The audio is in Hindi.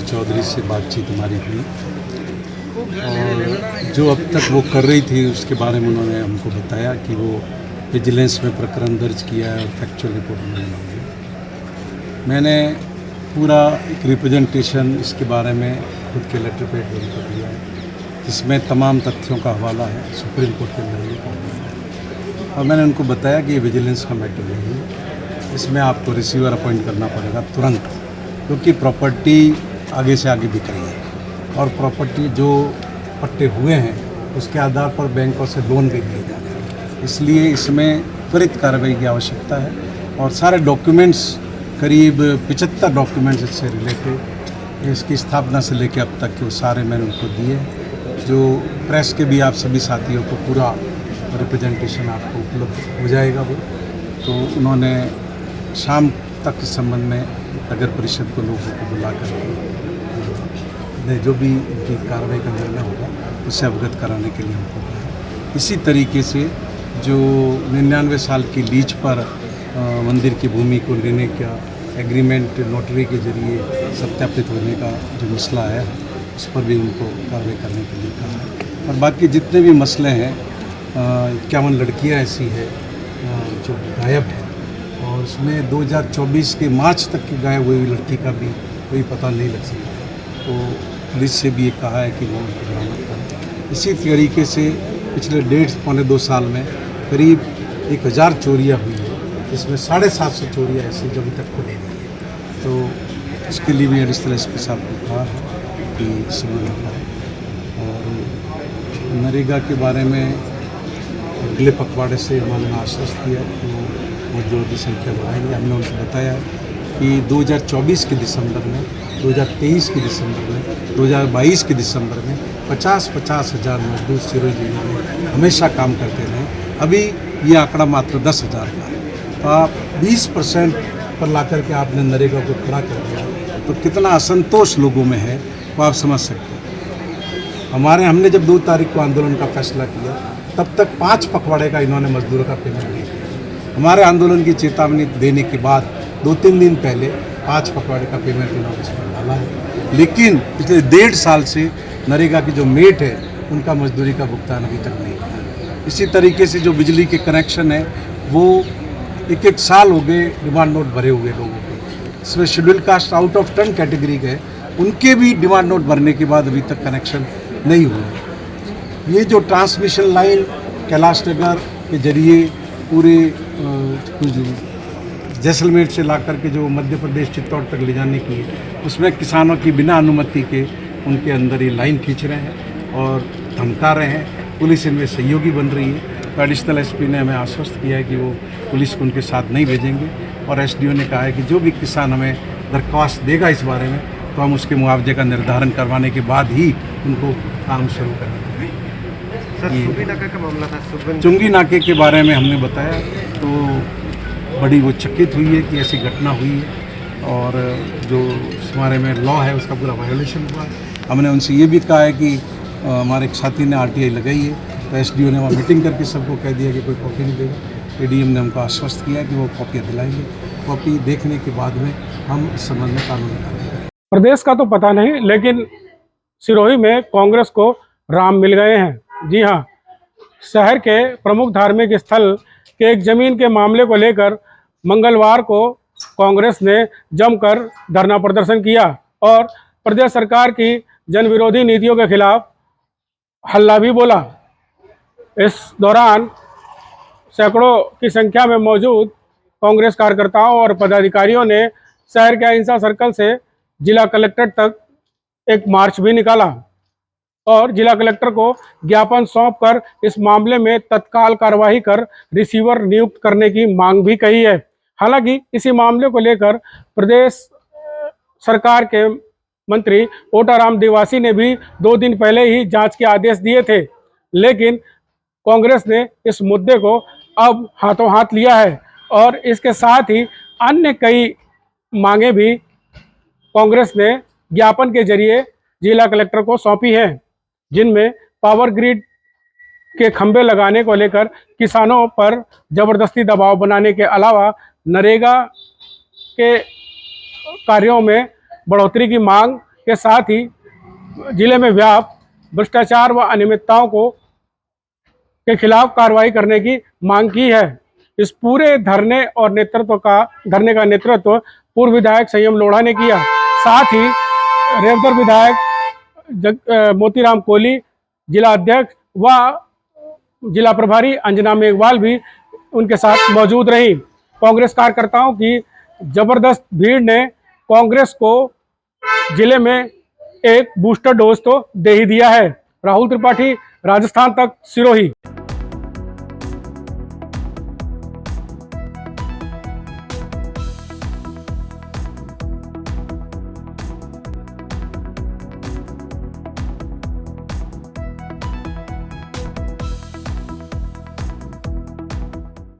चौधरी से बातचीत हमारी हुई और जो अब तक वो कर रही थी उसके बारे में उन्होंने हमको बताया कि वो विजिलेंस में प्रकरण दर्ज किया है और फैक्चुअल रिपोर्ट उन्होंने मांगी। मैंने पूरा एक रिप्रेजेंटेशन इसके बारे में खुद के लेटर पैड उनको दिया है, जिसमें तमाम तथ्यों का हवाला है, सुप्रीम कोर्ट के नजरिए का हवाला है। और मैंने उनको बताया कि ये विजिलेंस का मैटर नहीं है, इसमें आपको रिसीवर अपॉइंट करना पड़ेगा तुरंत, क्योंकि प्रॉपर्टी आगे से आगे बिक रही है और प्रॉपर्टी जो पट्टे हुए हैं उसके आधार पर बैंकों से लोन भी दिए जा रहे हैं, इसलिए इसमें त्वरित कार्रवाई की आवश्यकता है। और सारे डॉक्यूमेंट्स, करीब 75 डॉक्यूमेंट्स इससे रिलेटेड, इसकी स्थापना से लेकर अब तक के वो सारे मैंने उनको दिए, जो प्रेस के भी आप सभी साथियों को पूरा रिप्रेजेंटेशन आपको उपलब्ध हो जाएगा वो। तो उन्होंने शाम तक इस संबंध में नगर परिषद को लोगों को बुला कर जो भी इनकी कार्रवाई का निर्णय होगा उससे अवगत कराने के लिए हमको कहा। इसी तरीके से जो 99 साल की लीज पर मंदिर की भूमि को लेने का एग्रीमेंट नोटरी के जरिए सत्यापित होने का जो मसला है उस पर भी उनको कार्रवाई करने के लिए कहा है। और बाकी जितने भी मसले हैं, 51 लड़कियां ऐसी है जो गायब है और उसमें 2024 के मार्च तक की गायब हुई लड़की का भी कोई पता नहीं लग सका, तो पुलिस से भी ये कहा है कि वो उनको बरामद करें। इसी तरीके से पिछले 1.5-2 साल में करीब 1000 चोरियाँ हुई है, इसमें 750 चोरियाँ ऐसी जो अभी तक खुली नहीं है। तो इसके लिए भी एडिशनल एसपी साहब को कहा है कि समय लगा है। और नरेगा के बारे में अगले पखवाड़े से उन्होंने आश्वस्त किया कि वो जो भी संख्या बढ़ाएंगे। हमने उनको बताया कि 2024 के दिसंबर में, 2023 के दिसंबर में, 2022 के दिसंबर में 50-50 हज़ार मजदूर सिरोही जिले में हमेशा काम करते रहे। अभी ये आंकड़ा मात्र 10,000 का है। तो आप 20% पर ला कर के आपने नरेगा को खड़ा कर दिया, तो कितना असंतोष लोगों में है वो आप समझ सकते हैं। हमने जब 2 तारीख को आंदोलन का फैसला किया तब तक 5 पखवाड़े का इन्होंने मजदूरों का पेमेंट नहीं किया। हमारे आंदोलन की चेतावनी देने के बाद 2-3 दिन पहले 5 पखवाड़े का पेमेंट इन्होंने इसमें डाला है, लेकिन पिछले 1.5 साल से नरेगा की जो मेट है उनका मजदूरी का भुगतान अभी तक नहीं किया। इसी तरीके से जो बिजली के कनेक्शन है वो 1-1 साल हो गए डिमांड नोट भरे हुए लोगों के। इसमें schedule caste out of 10 category के उनके भी डिमांड नोट भरने के बाद अभी तक कनेक्शन नहीं हुए। ये जो ट्रांसमिशन लाइन कैलाश नगर के जरिए पूरे जैसलमेर से ला कर के जो मध्य प्रदेश चित्तौड़ तक ले जाने की है, उसमें किसानों की बिना अनुमति के उनके अंदर ये लाइन खींच रहे हैं और धमका रहे हैं। पुलिस इनमें सहयोगी बन रही है। तो एडिशनल एसपी ने हमें आश्वस्त किया है कि वो पुलिस को उनके साथ नहीं भेजेंगे और एसडीओ ने कहा है कि जो भी किसान हमें दरख्वास्त देगा इस बारे में तो हम उसके मुआवजे का निर्धारण करवाने के बाद ही उनको काम शुरू करेंगे। चुंगी नाके का मामला था, चुंगी नाके के बारे में हमने बताया तो बड़ी वो चकित हुई है कि ऐसी घटना हुई है और जो हमारे में लॉ है उसका पूरा वायोलेशन हुआ है। हमने उनसे ये भी कहा है कि हमारे एक साथी ने आरटीआई लगाई है, तो एसडीओ ने वहाँ मीटिंग करके सबको कह दिया कि कोई कॉपी नहीं देगा। एडीएम ने हमको आश्वस्त किया कि वो कॉपियाँ दिलाएंगे। कॉपी देखने के बाद में हम इस संबंध में कानूनी कार्रवाई करेंगे। प्रदेश का तो पता नहीं, लेकिन सिरोही में कांग्रेस को राम मिल गए हैं। जी हाँ, शहर के प्रमुख धार्मिक स्थल के एक जमीन के मामले को लेकर मंगलवार को कांग्रेस ने जमकर धरना प्रदर्शन किया और प्रदेश सरकार की जनविरोधी नीतियों के खिलाफ हल्ला भी बोला। इस दौरान सैकड़ों की संख्या में मौजूद कांग्रेस कार्यकर्ताओं और पदाधिकारियों ने शहर के अहिंसा सर्कल से जिला कलेक्टर तक एक मार्च भी निकाला और जिला कलेक्टर को ज्ञापन सौंपकर इस मामले में तत्काल कार्रवाई कर रिसीवर नियुक्त करने की मांग भी कही है। हालांकि इसी मामले को लेकर प्रदेश सरकार के मंत्री ओटाराम देवासी ने भी 2 दिन पहले ही जांच के आदेश दिए थे, लेकिन कांग्रेस ने इस मुद्दे को अब हाथों हाथ लिया है और इसके साथ ही अन्य कई मांगे भी कांग्रेस ने ज्ञापन के जरिए जिला कलेक्टर को सौंपी है, जिनमें पावर ग्रिड के खंभे लगाने को लेकर किसानों पर जबरदस्ती दबाव बनाने के अलावा नरेगा के कार्यों में बढ़ोतरी की मांग के साथ ही जिले में व्याप्त भ्रष्टाचार व अनियमितताओं को के खिलाफ कार्रवाई करने की मांग की है। इस पूरे धरने का नेतृत्व पूर्व विधायक संयम लोढ़ा ने किया। साथ ही रेवदर विधायक मोतीराम कोहली, जिला अध्यक्ष व जिला प्रभारी अंजना मेघवाल भी उनके साथ मौजूद रही। कांग्रेस कार्यकर्ताओं की जबरदस्त भीड़ ने कांग्रेस को जिले में एक बूस्टर डोज तो दे ही दिया है। राहुल त्रिपाठी, राजस्थान तक, सिरोही।